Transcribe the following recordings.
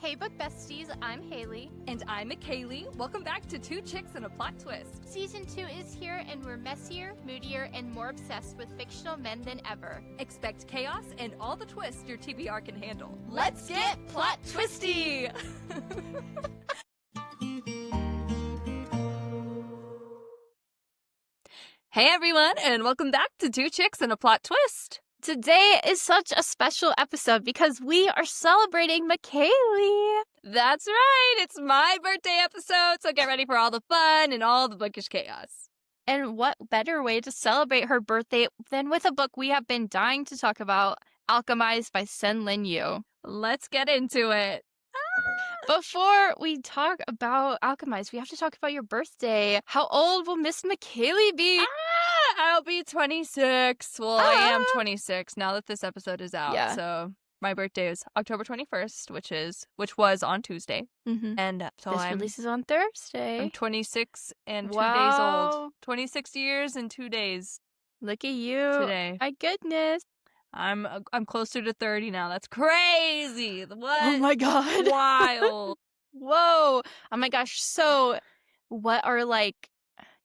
Hey book besties, I'm Haley. And I'm McCayleigh. Welcome back to Two Chicks and a Plot Twist. Season 2 is here and we're messier, moodier, and more obsessed with fictional men than ever. Expect chaos and all the twists your TBR can handle. Let's get plot twisty! Hey everyone, and welcome back to Two Chicks and a Plot Twist. Today is such a special episode because we are celebrating McCayleigh. That's right, it's my birthday episode, so get ready for all the fun and all the bookish chaos. And what better way to celebrate her birthday than with a book we have been dying to talk about, Alchemised by SenLinYu. Let's get into it. Before we talk about Alchemised, we have to talk about your birthday. How old will Miss McCayleigh be? I'll be 26. Well, I am 26 now that this episode is out. Yeah. So my birthday is October 21st, which was on Tuesday. Mm-hmm. And so This releases on Thursday. I'm 26 and 2 days Wow. old. 26 years and 2 days Look at you. today. My goodness. I'm closer to 30 now. That's crazy. What? Oh my god. Wild. Whoa. Oh my gosh. So, what are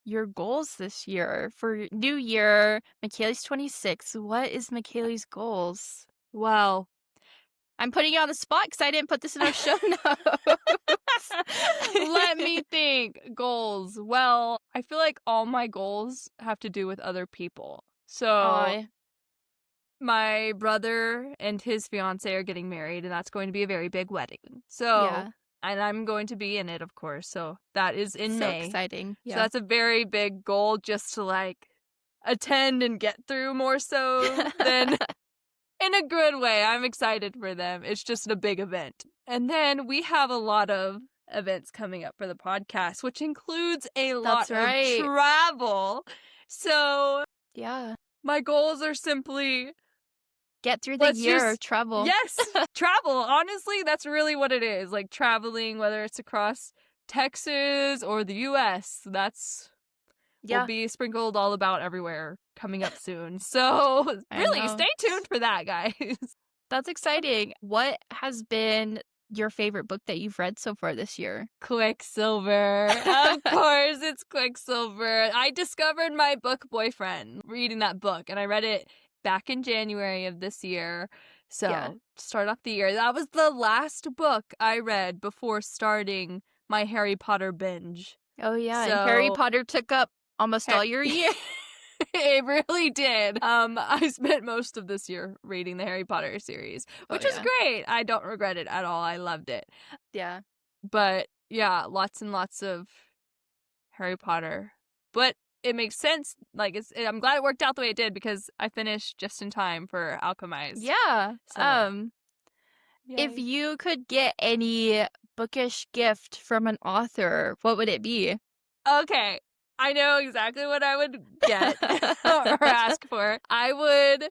your goals this year for New Year? McCayleigh's 26. What is McCayleigh's goals? Well, I'm putting you on the spot because I didn't put this in our show notes. let me think. Goals. Well, I feel like all my goals have to do with other people. So Aw. my brother and his fiance are getting married, and that's going to be a very big wedding. So, Yeah. and I'm going to be in it, of course. So that is in So May. exciting. So Yeah. that's a very big goal, just to attend and get through more so than in a good way. I'm excited for them. It's just a big event. And then we have a lot of events coming up for the podcast, which includes a lot right. of travel. So Yeah. my goals are simply Get through the Let's year, just- travel. yes, travel. Honestly, that's really what it is. Like traveling, whether it's across Texas or the US, that's Yeah. will be sprinkled all about everywhere coming up soon. So I really, know. stay tuned for that, guys. That's exciting. What has been your favorite book that you've read so far this year? Quicksilver. Of course, it's Quicksilver. I discovered my book boyfriend reading that book, and I read it back in January of this year. So Yeah. start off the year. That was the last book I read before starting my Harry Potter binge. Oh, yeah. And Harry So- Potter took up almost all your year. It really did. I spent most of this year reading the Harry Potter series, which is yeah. great. I don't regret it at all. I loved it. Yeah. But yeah, lots and lots of Harry Potter. But it makes sense. I'm glad it worked out the way it did because I finished just in time for Alchemized. Yeah. So- If Yay. you could get any bookish gift from an author, what would it be? Okay, I know exactly what I would get or ask for. I would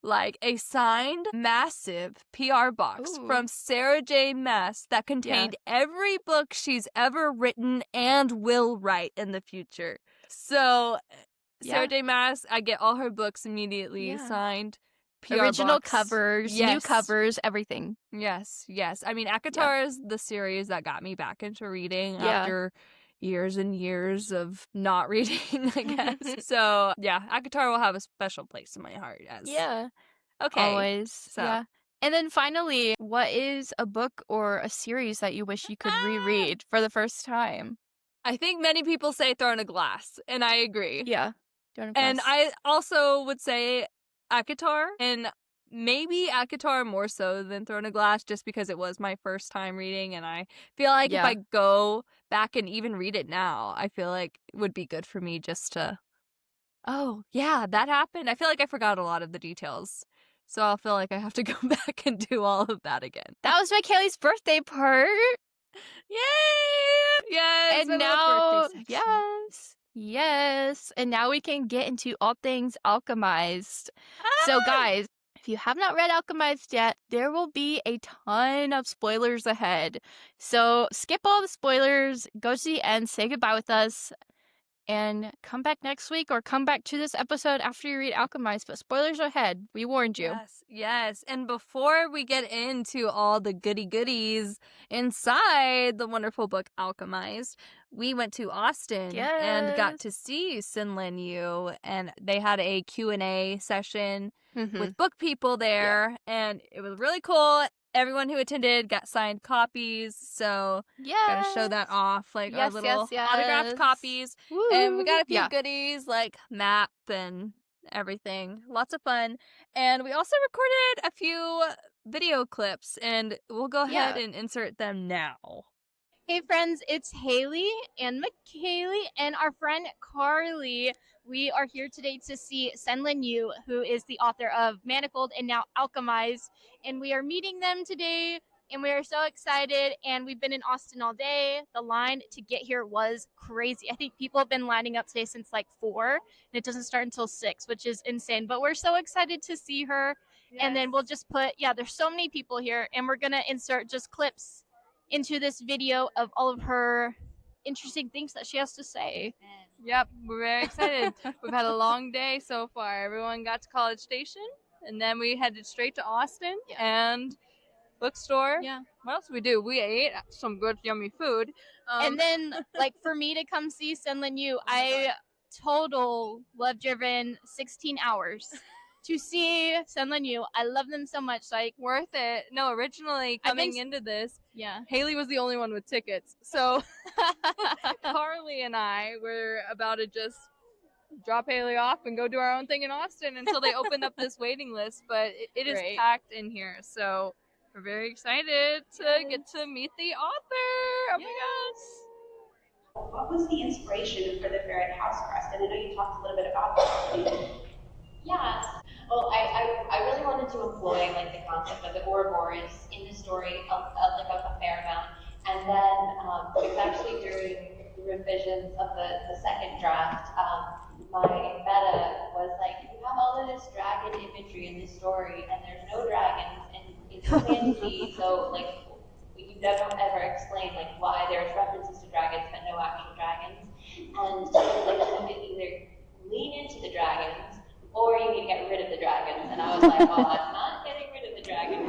like a signed massive PR box Ooh. from Sarah J. Maas that contained every book she's ever written and will write in the future. So Sarah Yeah. J. Maas, I get all her books immediately Yeah. signed. PR Original box. covers, new Yes. covers, everything. Yes. I mean, ACOTAR is the series that got me back into reading Yeah. after years and years of not reading, I guess. So, yeah, ACOTAR will have a special place in my heart. Yes. Yeah. Okay. Always. So- Yeah. And then finally, what is a book or a series that you wish you could reread for the first time? I think many people say Thrown a Glass, and I agree. Yeah. And I also would say ACOTAR, and maybe ACOTAR more so than Thrown a Glass, just because it was my first time reading, and I feel like if Yeah. I go back and even read it now, I feel like it would be good for me just to, oh, yeah, that happened. I feel like I forgot a lot of the details, so I'll feel like I have to go back and do all of that again. That was McCayleigh's birthday part. Yay! Yes! And I love now, birthday section. yes. And now we can get into all things Alchemized. So, guys, if you have not read Alchemized yet, there will be a ton of spoilers ahead. So, skip all the spoilers, go to the end, say goodbye with us. And come back next week or come back to this episode after you read Alchemized. But spoilers ahead. We warned you. Yes. And before we get into all the goodies inside the wonderful book Alchemized, we went to Austin and got to see SenLinYu, and they had a Q&A session with book people there, and it was really cool. Everyone who attended got signed copies, so gotta show that off, like our little autographed copies. Woo. And we got a few goodies like map and everything. Lots of fun. And we also recorded a few video clips, and we'll go ahead and insert them now. Hey friends, it's Haley and McCayleigh and our friend Carly. We are here today to see SenLinYu, who is the author of Manacled and now Alchemized, and we are meeting them today, and we are so excited, and we've been in Austin all day. The line to get here was crazy. I think people have been lining up today since like 4, and it doesn't start until 6, which is insane, but we're so excited to see her. And then we'll just put, there's so many people here, and we're going to insert just clips into this video of all of her interesting things that she has to say. Yep, we're very excited. We've had a long day so far. Everyone got to College Station, and then we headed straight to Austin and bookstore. What else did we do? We ate some good, yummy food. And then, like, for me to come see SenLinYu, I total love-driven 16 hours to see SenLinYu. I love them so much. Like, worth it. No, originally coming into this, Haley was the only one with tickets. So Carly and I were about to just drop Haley off and go do our own thing in Austin until they opened up this waiting list. But it is packed in here. So we're very excited to get to meet the author. Oh my gosh. What was the inspiration for the Ferret House crest? And I know you talked a little bit about that. Yeah. Well, I really wanted to employ like the concept of the Ouroboros in the story a fair amount, and then it was actually during the revisions of the second draft. My meta was like, you have all of this dragon imagery in this story, and there's no dragons, and it's fantasy, so like you don't ever explain like why there's references to dragons but no actual dragons, and like you can either lean into the dragons or you can get rid of the dragons. And I was like, well, I'm not getting rid of the dragons.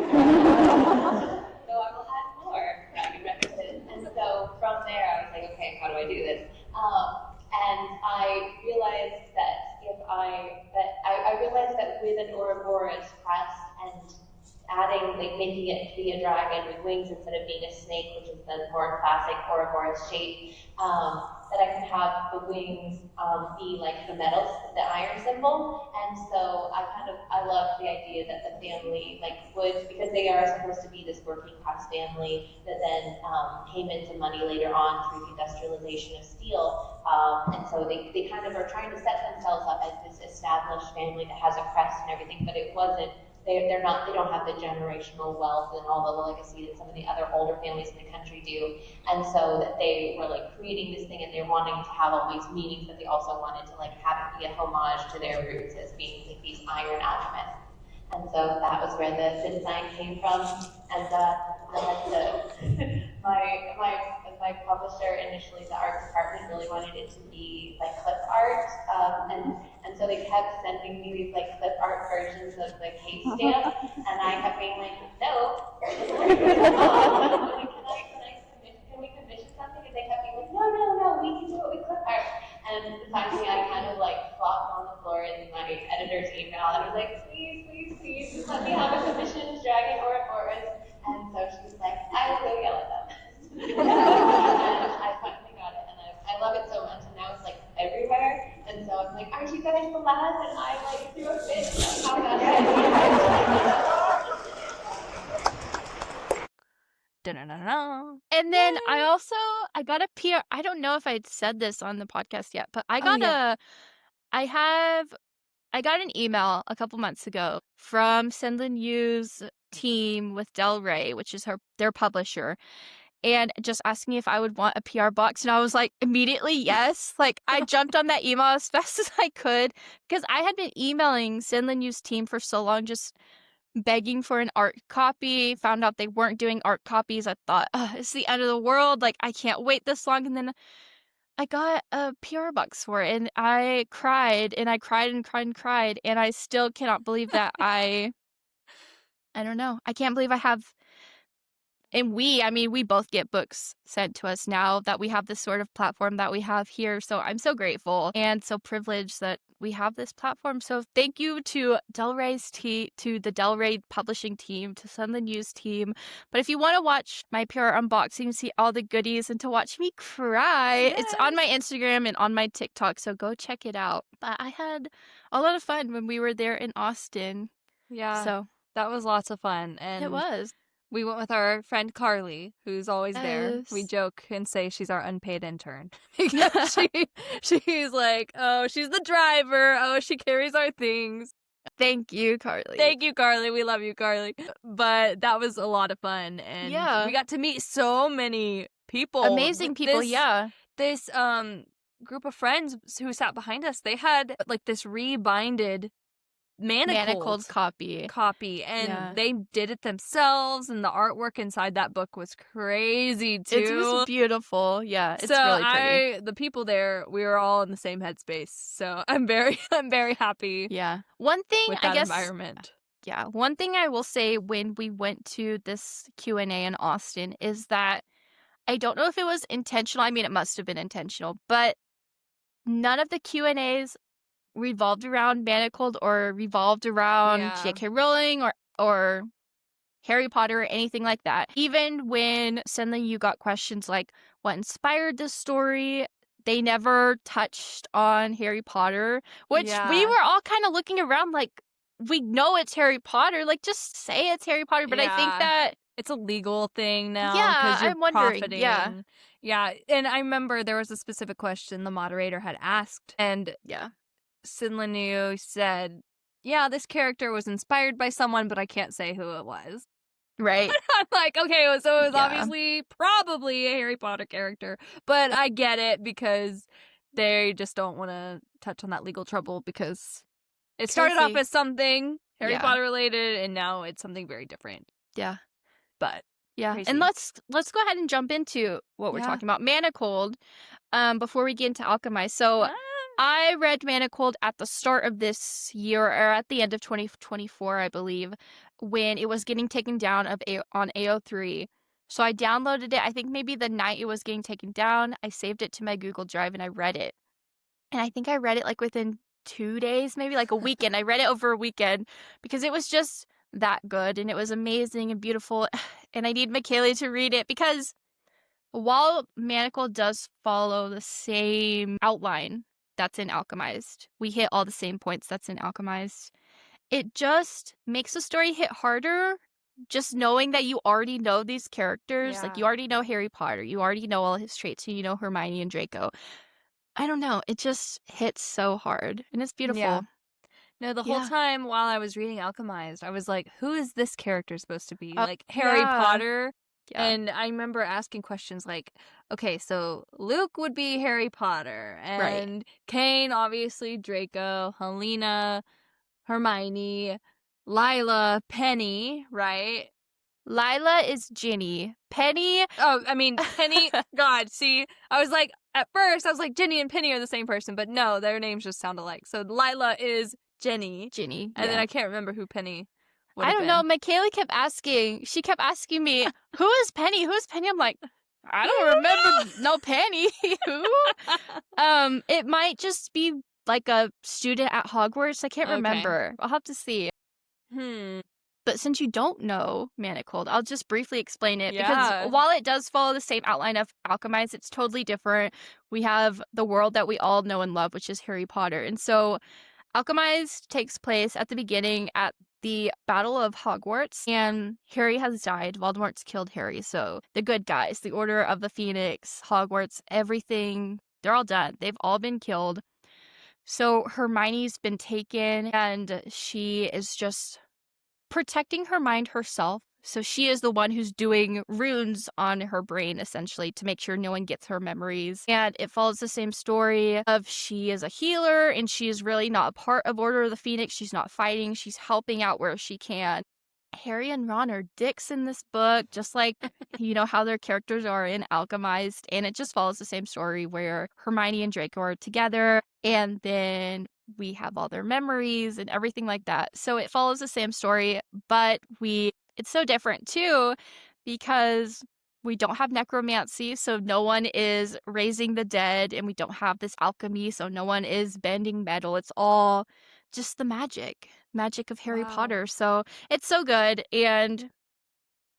So I will add more dragon references. And so from there, I was like, okay, how do I do this? And I realized that I realized that with an Ouroboros crest and adding, like making it be a dragon with wings instead of being a snake, which is the more classic Ouroboros shape, that I could have the wings be like the metals, the iron symbol. And so I loved the idea that the family would, because they are supposed to be this working class family that then came into money later on through the industrialization of steel. And so they kind of are trying to set themselves up as this established family that has a crest and everything, but it wasn't. They don't have the generational wealth and all the legacy that some of the other older families in the country do. And so that they were like creating this thing, and they're wanting to have all these meanings, but they also wanted to like have it be a homage to their roots as being like these iron alchemists. And so that was where the design came from. And I had to, my publisher initially, the art department, really wanted it to be like clip art. And so they kept sending me these like clip art versions of the case stamp. And I kept being like, no. Can we commission something? And they kept being like, no, we can do it with clip art. And finally I kind of like flopped on the floor in my editor's email, and I was like, please, just let me have a commissioned dragon or a forest. And so she was like, I will go yell at them. And I finally got it, and I love it so much, and now it's like everywhere. And so I'm like, aren't you guys the last? And I like threw a fit. How about And then I got a PR. I don't know if I'd said this on the podcast yet, but I got I got an email a couple months ago from SenLinYu's team with Del Rey, which is their publisher, and just asking me if I would want a PR box. And I was like, immediately, yes. Like, I jumped on that email as fast as I could, because I had been emailing SenLinYu's team for so long, just begging for an art copy. Found out they weren't doing art copies. I thought, it's the end of the world. Like, I can't wait this long. And then I got a PR box for it, and I cried, and I cried and cried and cried, and I still cannot believe that I don't know. I can't believe I have. And we both get books sent to us now that we have this sort of platform that we have here. So I'm so grateful and so privileged that we have this platform. So thank you to to the Del Rey publishing team, to SenLinYu's team. But if you want to watch my PR unboxing, see all the goodies, and to watch me cry, it's on my Instagram and on my TikTok. So go check it out. But I had a lot of fun when we were there in Austin. Yeah, So that was lots of fun. And it was. we went with our friend Carly, who's always there. We Yes. joke and say she's our unpaid intern because she's like, oh, she's the driver. Oh, she carries our things. Thank you, Carly. Thank you, Carly. We love you, Carly. But that was a lot of fun, and Yeah. we got to meet so many people. Amazing people, yeah. This group of friends who sat behind us, they had like this rebinded Manacled copy. and Yeah. they did it themselves, and the artwork inside that book was crazy too. It was beautiful. Yeah, it's so really pretty. the people there, we were all in the same headspace. So I'm very happy Yeah. One thing, with I that guess, environment. yeah, one thing I will say when we went to this Q&A in Austin is that I don't know if it was intentional. I mean, it must have been intentional, but none of the Q&As revolved around Manacled or revolved around Yeah. J.K. Rowling or Harry Potter or anything like that. Even when SenLinYu got questions like, what inspired this story? They never touched on Harry Potter, which we Yeah. were all kind of looking around like, we know it's Harry Potter. Like, just say it's Harry Potter. But I think Yeah. that, It's a legal thing now yeah, because you're I'm wondering. profiting. Yeah. Yeah, and I remember there was a specific question the moderator had asked, and Yeah. SenLinYu said, yeah, this character was inspired by someone, but I can't say who it was. Right. I'm like, okay, so it was Yeah. obviously probably a Harry Potter character, but I get it because they just don't want to touch on that legal trouble because it started off Crazy. as something Harry Yeah. Potter related, and now it's something very different. Yeah. But Yeah. crazy. And let's go ahead and jump into what we're Yeah. talking about. Manacled, before we get into Alchemised. So I read Manacled at the start of this year, or at the end of 2024, I believe, when it was getting taken down on AO3. So I downloaded it, I think maybe the night it was getting taken down. I saved it to my Google Drive and I read it. And I think I read it like within 2 days, maybe like a weekend. I read it over a weekend because it was just that good and it was amazing and beautiful. And I need McCayleigh to read it because while Manacled does follow the same outline that's in Alchemized, we hit all the same points that's in Alchemized, it just makes the story hit harder just knowing that you already know these characters. Like, Yeah. you already know Harry Potter, you already know all his traits, and you know Hermione and Draco. I don't know, it just hits so hard, and it's beautiful. Yeah. No, the whole Yeah. time while I was reading Alchemized, I was like, who is this character supposed to be? Oh, Like Harry yeah. Potter? Yeah. And I remember asking questions like, okay, so Luke would be Harry Potter, Right. and Kane, obviously Draco, Helena, Hermione, Lila, Penny, right? Lila is Ginny. Penny, Oh, I mean, Penny, God, see, I was like, at first, I was like, Ginny and Penny are the same person, but no, their names just sound alike. So Lila is Jenny, Ginny. and then yeah. I can't remember who Penny would I have don't know. been. McCayleigh kept asking. She kept asking me, "Who is Penny? Who is Penny?" I'm like, I don't remember no Penny. Who? It might just be like a student at Hogwarts. I can't Okay. remember. I'll have to see. But since you don't know Manacled, I'll just briefly explain it. Yeah. Because while it does follow the same outline of Alchemized, it's totally different. We have the world that we all know and love, which is Harry Potter. And so Alchemized takes place at the beginning at the Battle of Hogwarts, and Harry has died. Voldemort's killed Harry. So the good guys, the Order of the Phoenix, Hogwarts, everything, they're all done. They've all been killed. So Hermione's been taken, and she is just protecting her mind herself. So she is the one who's doing runes on her brain, essentially, to make sure no one gets her memories. And it follows the same story of she is a healer, and she is really not a part of Order of the Phoenix. She's not fighting. She's helping out where she can. Harry and Ron are dicks in this book, just like, how their characters are in Alchemized. And it just follows the same story where Hermione and Draco are together, and then we have all their memories and everything like that. So it follows the same story, but it's so different too, because we don't have necromancy, so no one is raising the dead, and we don't have this alchemy, so no one is bending metal. It's all just the magic of Harry Wow. Potter. So it's so good, and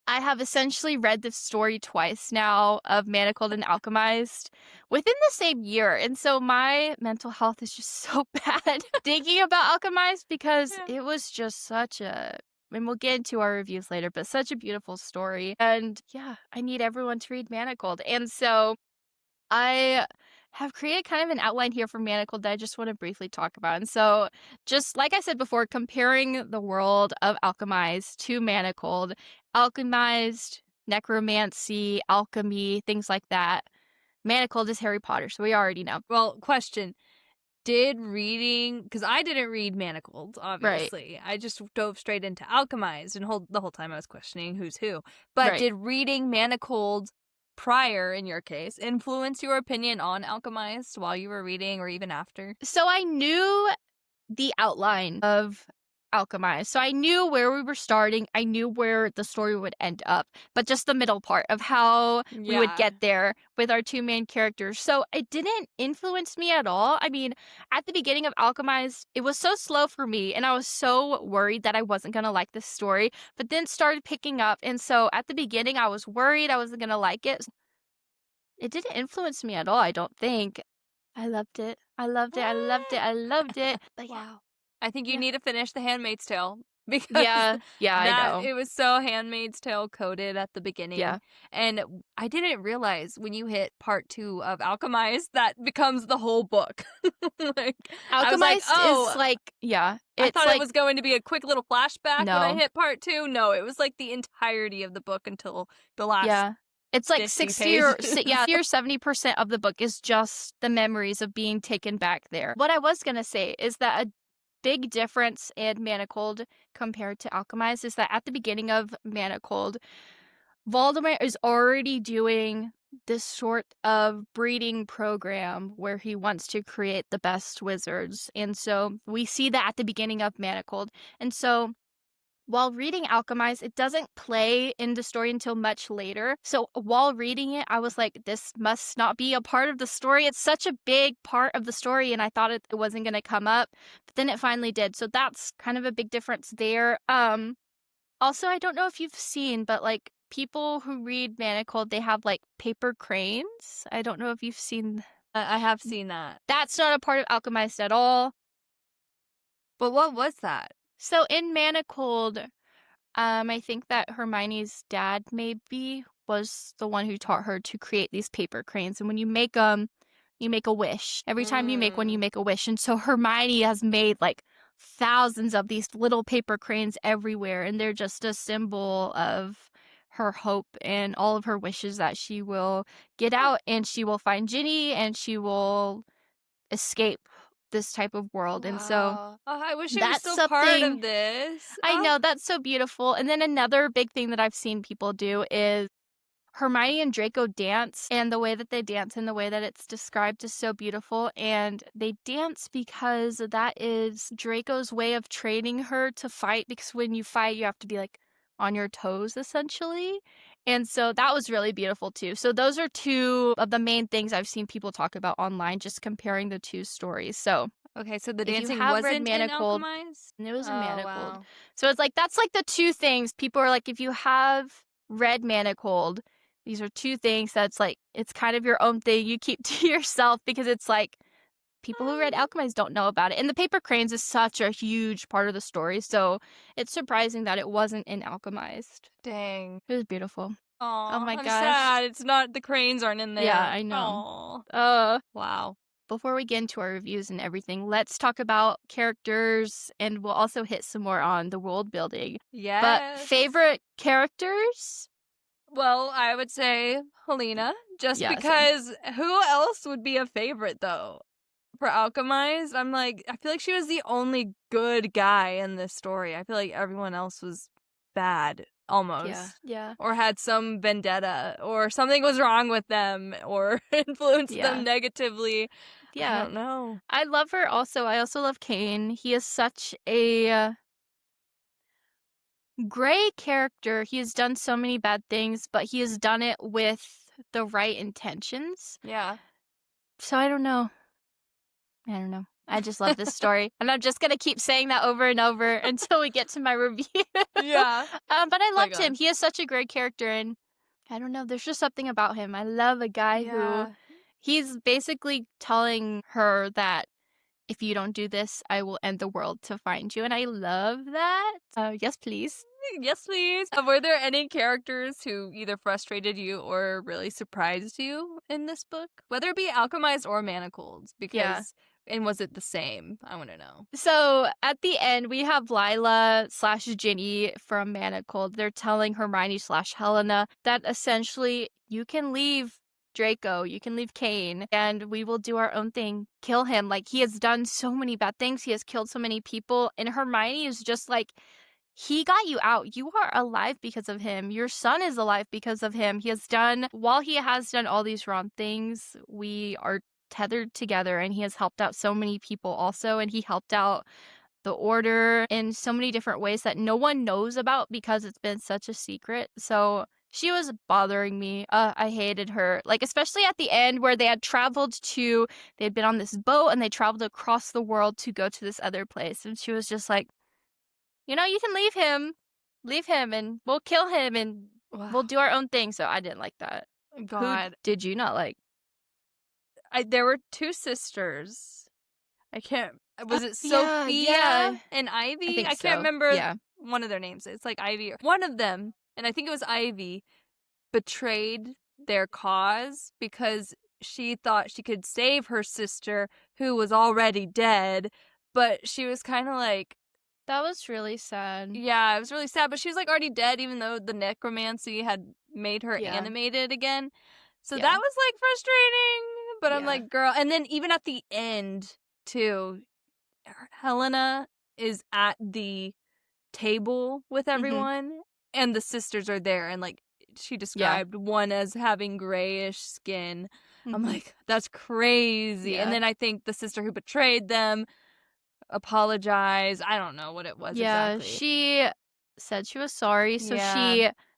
I have essentially read this story twice now of Manacled and Alchemized within the same year. And so my mental health is just so bad thinking about Alchemized, because it was just such a, and we'll get into our reviews later, but such a beautiful story. And yeah, I need everyone to read Manacled. And so I have created kind of an outline here for Manacled that I just want to briefly talk about. And so, just like I said before, comparing the world of Alchemized to Manacled, Alchemized, necromancy, alchemy, things like that. Manacled is Harry Potter, so we already know. Well, question. Did reading, because I didn't read Manacled, obviously. I just dove straight into Alchemized, and the whole time I was questioning who's who. But did reading Manacled prior, in your case, influence your opinion on Alchemized while you were reading or even after? So I knew the outline of Alchemized. So I knew where we were starting. I knew where the story would end up, but just the middle part of how we would get there with our two main characters. So it didn't influence me at all. I mean, at the beginning of Alchemized, it was so slow for me, and I was so worried that I wasn't going to like this story, but then started picking up. And so at the beginning, I was worried I wasn't going to like it. It didn't influence me at all, I don't think. I loved it. I loved it. I loved it. I loved it. But Wow. I think you need to finish The Handmaid's Tale, because yeah, I know. it was so Handmaid's Tale coded at the beginning. Yeah. And I didn't realize when you hit part 2 of Alchemized, that becomes the whole book. Like, I was like, Alchemized is like, yeah. I thought like, it was going to be a quick little flashback when I No. hit part 2. No, it was like the entirety of the book until the last. Yeah. It's like 50 60 or pages. 70% of the book is just the memories of being taken back there. What I was going to say is that a big difference in Manacled compared to Alchemized is that at the beginning of Manacled, Voldemort is already doing this sort of breeding program where he wants to create the best wizards. And so we see that at the beginning of Manacled. And so while reading Alchemized, it doesn't play in the story until much later. So while reading it, I was like, this must not be a part of the story. It's such a big part of the story, and I thought it wasn't going to come up. But then it finally did. So that's kind of a big difference there. Also, I don't know if you've seen, but like people who read Manacled, they have like paper cranes. I don't know if you've seen. I have seen that. That's not a part of Alchemized at all. But what was that? So in Manacled, I think that Hermione's dad maybe was the one who taught her to create these paper cranes. And when you make them, you make a wish. Every time you make one, you make a wish. And so Hermione has made like thousands of these little paper cranes everywhere. And they're just a symbol of her hope and all of her wishes that she will get out and she will find Ginny and she will escape this type of world. And so Wow. I wish it was that's still part something- of this. I know, that's so beautiful. And then another big thing that I've seen people do is Hermione and Draco dance, and the way that they dance and the way that it's described is so beautiful. And they dance because that is Draco's way of training her to fight, because when you fight, you have to be like on your toes essentially. And so that was really beautiful too. So those are two of the main things I've seen people talk about online, just comparing the two stories. So Okay, so the if you dancing have read wasn't in Manacled- Alchemized? and it was in Oh, Manacled. wow. So it's like, that's like the two things people are like, if you have read Manacled, these are two things that's like, it's kind of your own thing you keep to yourself, because it's like people who read Alchemized don't know about it. And the paper cranes is such a huge part of the story. So it's surprising that it wasn't in Alchemized. Dang. It was beautiful. Aw, my I'm gosh. sad. It's not, the cranes aren't in there. Yeah, I know. Aw. Wow. Before we get into our reviews and everything, let's talk about characters, and we'll also hit some more on the world building. Yes. But favorite characters? Well, I would say Helena, just Yeah, same. because who else would be a favorite, though? For Alchemized, I'm like, I feel like she was the only good guy in this story. I feel like everyone else was bad almost. Yeah. Or had some vendetta, or something was wrong with them, or influenced Yeah. them negatively. Yeah. I don't know. I love her also. I also love Kane. He is such a gray character. He has done so many bad things, but he has done it with the right intentions. Yeah. So I don't know. I just love this story. And I'm just going to keep saying that over and over until we get to my review. Yeah. But I My loved him. God. He is such a great character. And I don't know. There's just something about him. I love a guy who he's basically telling her that if you don't do this, I will end the world to find you. And I love that. Yes, please. Yes, please. Were there any characters who either frustrated you or really surprised you in this book? Whether it be Alchemized or Manacled? Because, and was it the same? I want to know. So at the end, we have Lila/Ginny from Manacled. They're telling Hermione/Helena that essentially you can leave Draco, you can leave Kane, and we will do our own thing. Kill him. Like, he has done so many bad things. He has killed so many people. And Hermione is just like, he got you out. You are alive because of him. Your son is alive because of him. While he has done all these wrong things, we are tethered together, and he has helped out so many people also, and he helped out the order in so many different ways that no one knows about because it's been such a secret. So she was bothering me. I hated her. Like, especially at the end where they had been on this boat and they traveled across the world to go to this other place. And she was just like, you can leave him and we'll kill him and we'll do our own thing. So I didn't like that. God. Who did you not like? There were two sisters. I can't. Was it Sophia yeah. and Ivy? I think can't so. remember one of their names. It's like Ivy. One of them, and I think it was Ivy, betrayed their cause because she thought she could save her sister who was already dead. But she was kind of like, that was really sad. yeah, it was really sad. But she was like already dead, even though the necromancy had made her animated again. So that was like frustrating. But I'm like, girl. And then even at the end, too, Helena is at the table with everyone, and the sisters are there. And like, she described one as having grayish skin. I'm like, that's crazy. Yeah. And then I think the sister who betrayed them apologized. I don't know what it was exactly. She said she was sorry. So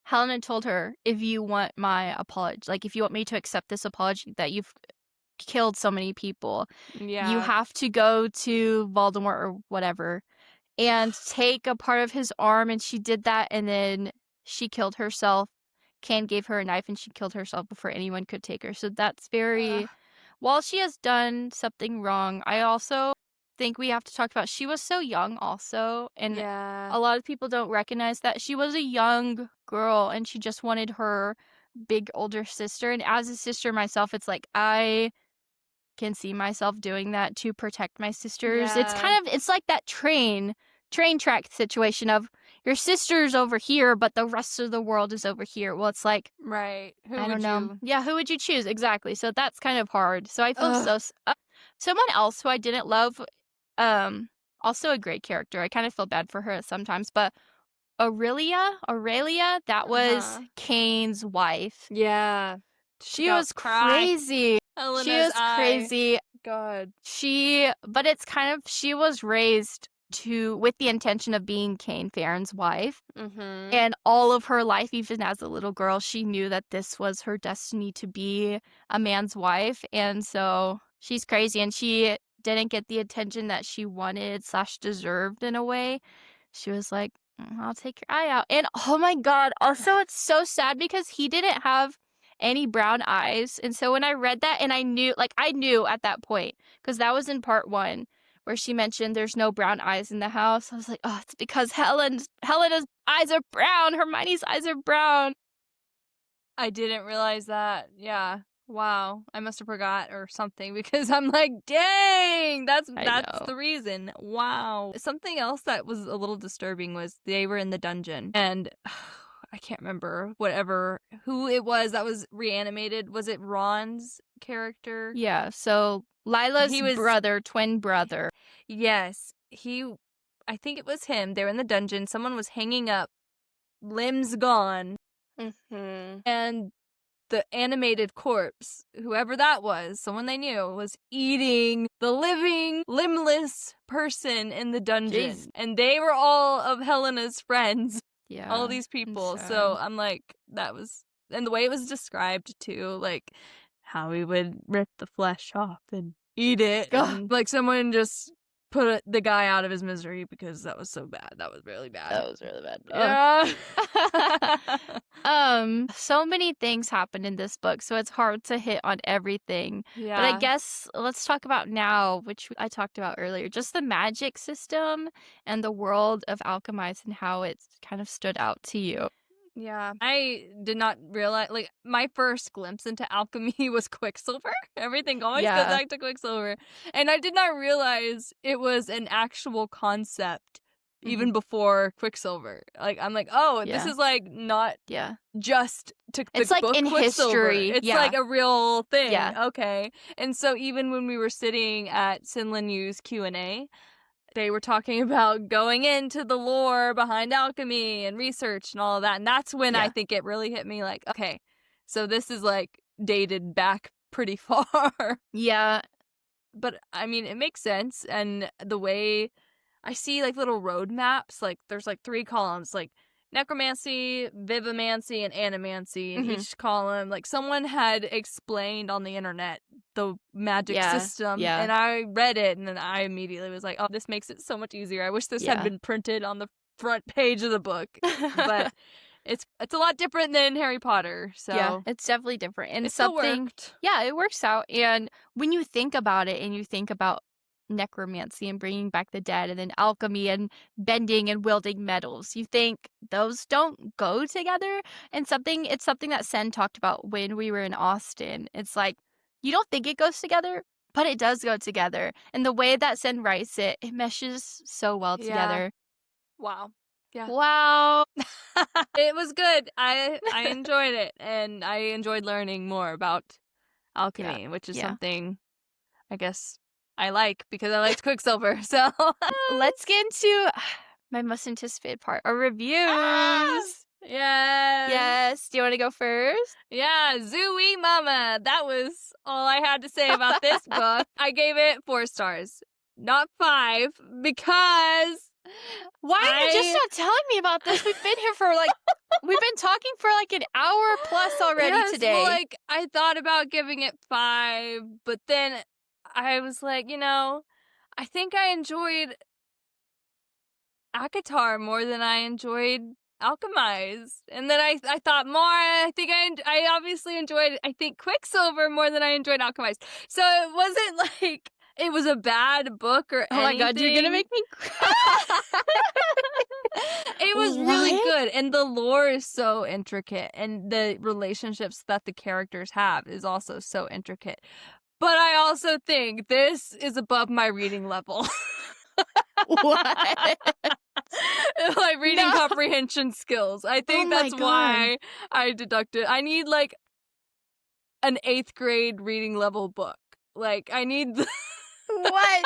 Helena told her, if you want my apology, like if you want me to accept this apology that you've killed so many people, you have to go to Voldemort or whatever and take a part of his arm. And she did that, and then she killed herself. Kane gave her a knife and she killed herself before anyone could take her. So that's very... While she has done something wrong, I also think we have to talk about she was so young also, and a lot of people don't recognize that she was a young girl and she just wanted her big older sister. And as a sister myself, it's like I can see myself doing that to protect my sisters. It's like that train track situation of your sister's over here but the rest of the world is over here. Well, it's like, right, I don't know. Yeah, who would you choose? Exactly. So that's kind of hard. So I feel someone else who I didn't love, also a great character. I kind of feel bad for her sometimes, but Aurelia, that was Kane's wife. Yeah. She was crazy. Helena's she was crazy. God. But it's kind of, she was raised with the intention of being Kane Farron's wife. And all of her life, even as a little girl, she knew that this was her destiny to be a man's wife. And so she's crazy, and she didn't get the attention that she wanted/deserved in a way. She was like, I'll take your eye out. And oh my God, also it's so sad because he didn't have any brown eyes. And so when I read that, and I knew at that point, because that was in part 1, where she mentioned there's no brown eyes in the house. I was like, oh, it's because Helena's eyes are brown. Hermione's eyes are brown. I didn't realize that. Yeah. Wow. I must have forgot or something, because I'm like, dang, that's the reason. Wow. Something else that was a little disturbing was they were in the dungeon, and I can't remember who it was that was reanimated. Was it Ron's character? Yeah. So Lila's twin brother. Yes. I think it was him. They were in the dungeon. Someone was hanging up limbs gone, Mm-hmm. and the animated corpse, whoever that was, someone they knew, was eating the living, limbless person in the dungeon. Jeez. And they were all of Helena's friends, Yeah. all these people. So I'm like, that was, and the way it was described too, like how he would rip the flesh off and eat it. And, like someone just put the guy out of his misery because that was so bad. That was really bad. That was really bad. Yeah. So many things happened in this book, so it's hard to hit on everything. Yeah. But I guess let's talk about now, which I talked about earlier, just the magic system and the world of Alchemized and how it's kind of stood out to you. Yeah. I did not realize, like, my first glimpse into alchemy was Quicksilver. Everything always goes Yeah. back to Quicksilver. And I did not realize it was an actual concept even before Quicksilver. Like, I'm like, oh, this Yeah. is like not Yeah. just to the It's like book in Quicksilver. history. It's Yeah. like a real thing. Yeah. Okay. And so even when we were sitting at SenLinYu's Q&A, they were talking about going into the lore behind alchemy and research and all of that. And that's when I Yeah. think it really hit me like, okay, so this is like dated back pretty far. Yeah. But I mean, it makes sense. And the way I see like little road maps, like there's like 3 columns, like necromancy, vivimancy, and animancy in each column. Like someone had explained on the internet the magic system, Yeah. and I read it, and then I immediately was like, oh, this makes it so much easier. I wish this had Yeah. been printed on the front page of the book. But it's a lot different than Harry Potter, so yeah, it's definitely different. And it still something, worked. yeah, it works out. And when you think about it and you think about necromancy and bringing back the dead and then alchemy and bending and wielding metals, you think those don't go together. And it's something that Sen talked about when we were in Austin. It's like, you don't think it goes together, but it does go together. And the way that Sen writes it, it meshes so well together. Wow. Yeah. Wow. It was good. I enjoyed it, and I enjoyed learning more about alchemy, which is something I guess I like because I liked Quicksilver. So Let's get into my most anticipated part, our reviews. Yes. Yes. Do you want to go first? Yeah, Zooey Mama. That was all I had to say about this book. I gave it 4 stars, not 5, because why are you just not telling me about this? We've been here for we've been talking for an hour plus already today. Well, I thought about giving it 5, but then I was like, I think I enjoyed ACOTAR more than I enjoyed Alchemized. And then I thought more, I think I obviously enjoyed, I think, Quicksilver more than I enjoyed Alchemized. So it wasn't like it was a bad book or anything. Oh my god, you're gonna make me cry. It was really good, and the lore is so intricate, and the relationships that the characters have is also so intricate. But I also think this is above my reading level. What? My reading comprehension skills. I think that's why I deducted. I need an 8th grade reading level book. I need what?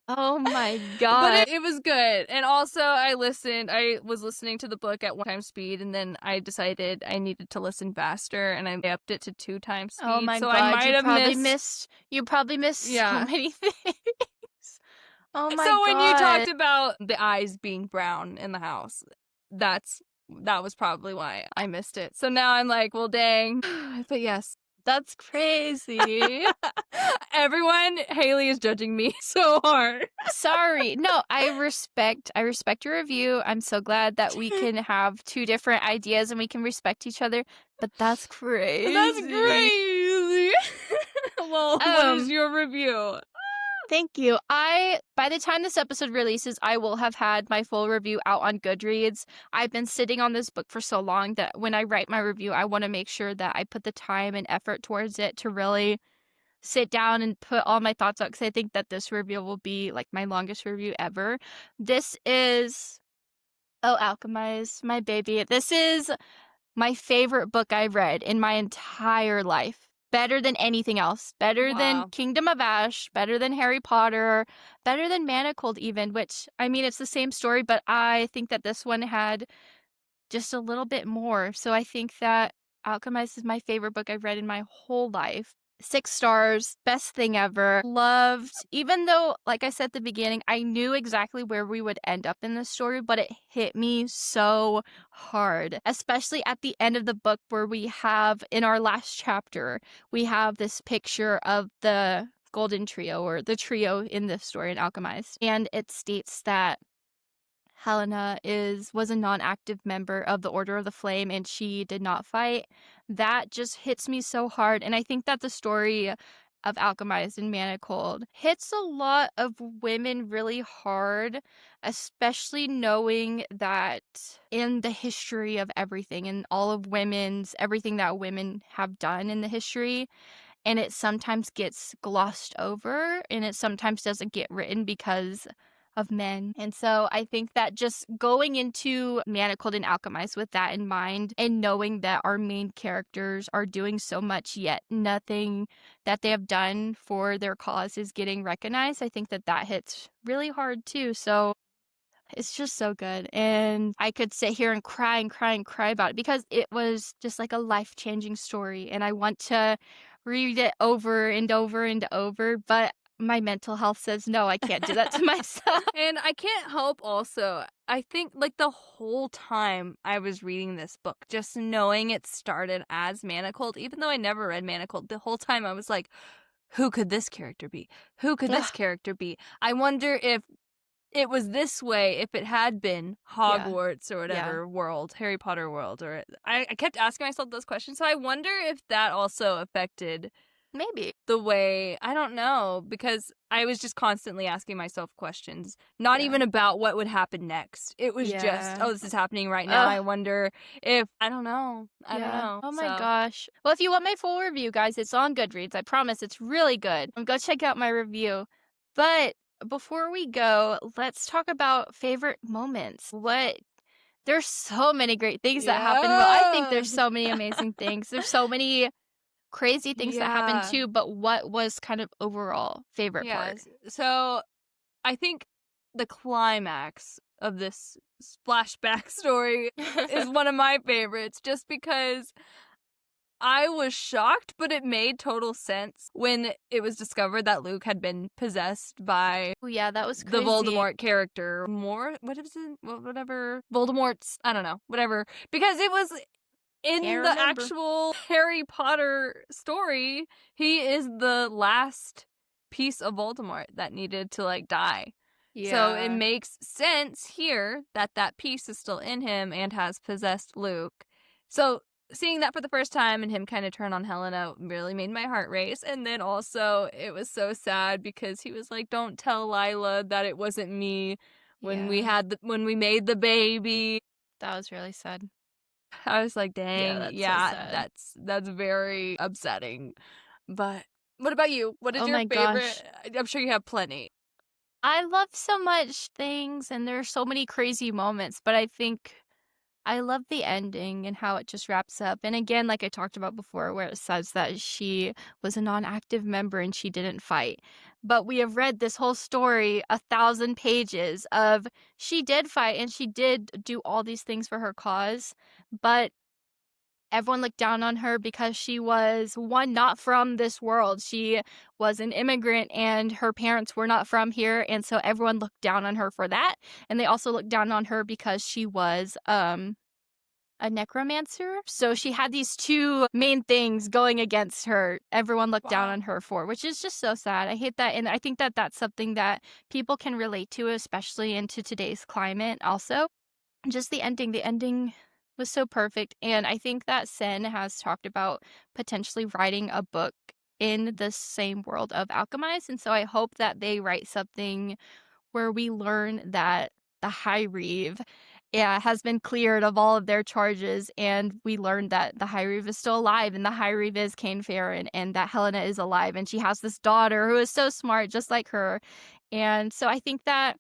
Oh my god. But it was good. And also I was listening to the book at 1 time speed, and then I decided I needed to listen faster, and I upped it to 2 times speed. Oh my so god, I might have you probably missed so many things. Oh my god. So when you talked about the eyes being brown in the house, that was probably why I missed it. So now I'm like, well, dang. But yes. That's crazy. Everyone, Haley is judging me so hard. Sorry. No, I respect your review. I'm so glad that we can have 2 different ideas and we can respect each other. But that's crazy. That's crazy. Well, what is your review? Thank you. By the time this episode releases, I will have had my full review out on Goodreads. I've been sitting on this book for so long that when I write my review, I want to make sure that I put the time and effort towards it to really sit down and put all my thoughts out, because I think that this review will be my longest review ever. This is Alchemized, my baby. This is my favorite book I've read in my entire life. Better than anything else. Better than Kingdom of Ash. Better than Harry Potter. Better than Manacled even, which, I mean, it's the same story, but I think that this one had just a little bit more. So I think that Alchemist is my favorite book I've read in my whole life. 6 stars, best thing ever. Loved, even though, like I said at the beginning, I knew exactly where we would end up in the story, but it hit me so hard, especially at the end of the book where we have, in our last chapter, we have this picture of the golden trio, or the trio in this story in Alchemized. And it states that Helena was a non-active member of the Order of the Flame and she did not fight. That just hits me so hard. And I think that the story of Alchemized and Manacled hits a lot of women really hard, especially knowing that in the history of everything and all of everything that women have done in the history, and it sometimes gets glossed over and it sometimes doesn't get written because of men. And so I think that just going into Manacled and Alchemized with that in mind and knowing that our main characters are doing so much yet nothing that they have done for their cause is getting recognized, I think that that hits really hard too. So it's just so good. And I could sit here and cry and cry and cry about it because it was just like a life-changing story. And I want to read it over and over and over, but my mental health says no, I can't do that to myself. And I can't help also, I think like the whole time I was reading this book, just knowing it started as Manacled, even though I never read Manacled, the whole time I was like, who could this character be? Who could this character be? I wonder if it was this way if it had been Hogwarts or whatever world, Harry Potter world, or I kept asking myself those questions. So I wonder if that also affected Maybe. the way, I don't know, because I was just constantly asking myself questions, not even about what would happen next. It was just, oh, this is happening right now. I wonder if, I don't know. I don't know. Oh my gosh. Well, if you want my full review, guys, it's on Goodreads. I promise it's really good. Go check out my review. But before we go, let's talk about favorite moments. There's so many great things that happen. Well, I think there's so many amazing things. There's so many crazy things that happen too, but what was kind of overall favorite part? So I think the climax of this splashback story is one of my favorites, just because I was shocked, but it made total sense when it was discovered that Luke had been possessed by that was crazy. The Voldemort character. What is it? Whatever. Voldemort's, I don't know, whatever. Because it was in the actual Harry Potter story, he is the last piece of Voldemort that needed to, like, die. So it makes sense here that that piece is still in him and has possessed Luke. So seeing that for the first time and him kind of turn on Helena really made my heart race. And then also it was so sad because he was like, don't tell Lila that it wasn't me when we made the baby. That was really sad. I was like, dang, So sad. that's very upsetting. But what about you? What is your favorite? Gosh. I'm sure you have plenty. I love so much things and there's so many crazy moments, but I think I love the ending and how it just wraps up. And again, like I talked about before, where it says that she was a non-active member and she didn't fight. But we have read this whole story, 1,000 pages of she did fight and she did do all these things for her cause. But everyone looked down on her because she was, one, not from this world. She was an immigrant and her parents were not from here. And so everyone looked down on her for that. And they also looked down on her because she was a necromancer. So she had these two main things going against her. Everyone looked down on her for, which is just so sad. I hate that. And I think that that's something that people can relate to, especially into today's climate also. Just the ending was so perfect. And I think that Sen has talked about potentially writing a book in the same world of Alchemized. And so I hope that they write something where we learn that the High Reeve has been cleared of all of their charges, and we learned that the High Reeve is still alive, and the High Reeve is Cain Farron, and that Helena is alive, and she has this daughter who is so smart, just like her. And so I think that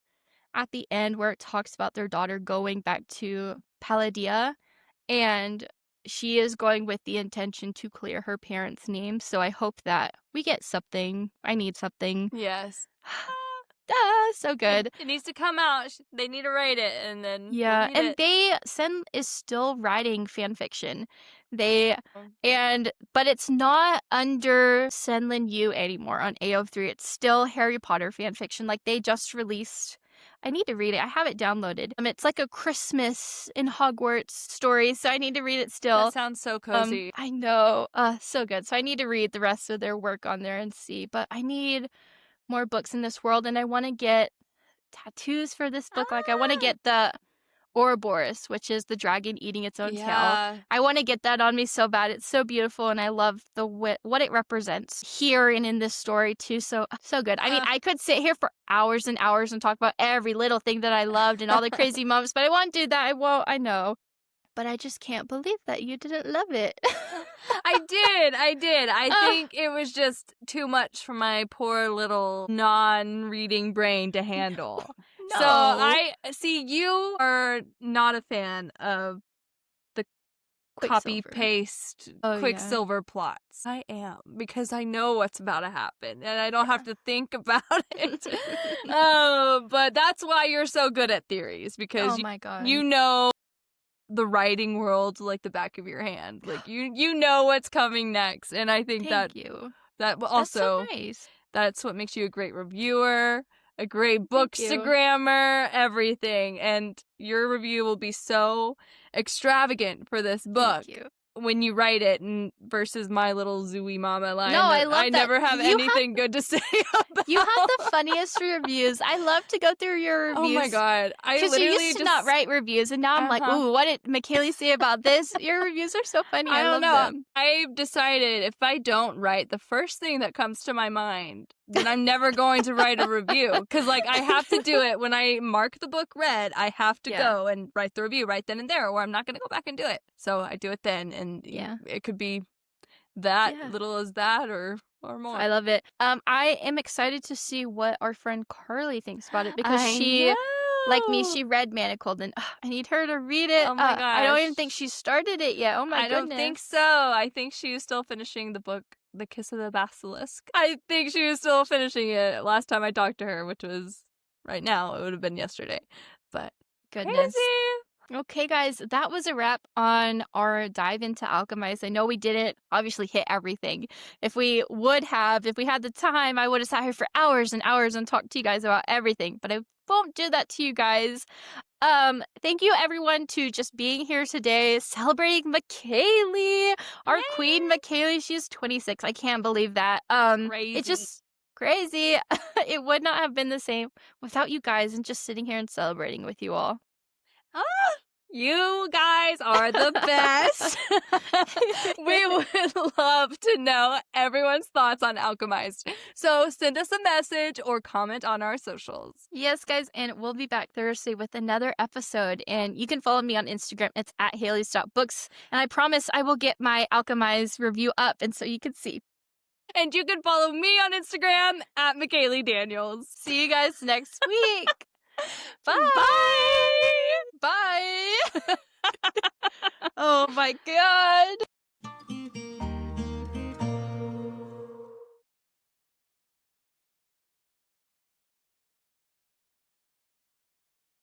at the end where it talks about their daughter going back to Palladia, and she is going with the intention to clear her parents' names. So I hope that we get something. I need something. Yes. So good. It needs to come out. They need to write it, and then Yeah, we'll read and it. Sen is still writing fan fiction. They Oh. but it's not under SenLinYu anymore on AO3. It's still Harry Potter fan fiction. Like they just released. I need to read it. I have it downloaded. It's like a Christmas in Hogwarts story, so I need to read it still. That sounds so cozy. I know. So good. So I need to read the rest of their work on there and see. But I need more books in this world, and I want to get tattoos for this book. Like I want to get the Ouroboros, which is the dragon eating its own tail. I want to get that on me so bad. It's so beautiful, and I love the what it represents here and in this story too. So good. I mean, I could sit here for hours and hours and talk about every little thing that I loved and all the crazy moments, but I won't do that. I won't. I know. But I just can't believe that you didn't love it. I did. I think it was just too much for my poor little non-reading brain to handle. No. So I see you are not a fan of the Quicksilver. copy-paste Oh, Quicksilver plots. I am, because I know what's about to happen, and I don't have to think about it. But that's why you're so good at theories, because Oh my god. you know the writing world like the back of your hand. Like you know what's coming next, and I think Thank you. that That's also so nice. that's what makes you a great reviewer, a great you. bookstagrammer, everything. And your review will be so extravagant for this book Thank you. when you write it, and versus my little zooey mama line. No, I love I that. never have You have- anything good to say about. You have the funniest reviews. I love to go through your reviews. Oh my god! I Because you literally used to just not write reviews, and now I'm like, Uh-huh. ooh, what did McCayleigh say about this? Your reviews are so funny. I don't love know. them. I've decided if I don't write the first thing that comes to my mind, then I'm never going to write a review. Because, like, I have to do it when I mark the book read. I have to go and write the review right then and there, or I'm not going to go back and do it. So I do it then, and it could be that little as that, or more. I love it. I am excited to see what our friend Carly thinks about it, because she, like me, she read Manacled, and I need her to read it. Oh my I don't even gosh. think she started it yet. Oh my I goodness. don't think so. I think she is still finishing the book, The Kiss of the Basilisk. I think she was still finishing it last time I talked to her, which was right now. It would have been yesterday. But Goodness. crazy. Okay, guys, that was a wrap on our dive into Alchemised. I know we didn't obviously hit everything. If we had the time, I would have sat here for hours and hours and talked to you guys about everything, but I won't do that to you guys. Thank you everyone to just being here today, celebrating McCayleigh, our queen McCayleigh. She's 26. I can't believe that. Crazy. It's just crazy. It would not have been the same without you guys and just sitting here and celebrating with you all. You guys are the best. We would love to know everyone's thoughts on Alchemized. So send us a message or comment on our socials. Yes, guys, and we'll be back Thursday with another episode. And you can follow me on Instagram. It's at Haley's.books. And I promise I will get my Alchemized review up, and so you can see. And you can follow me on Instagram at McCayleigh Daniels. See you guys next week. Bye. Bye. Oh my God.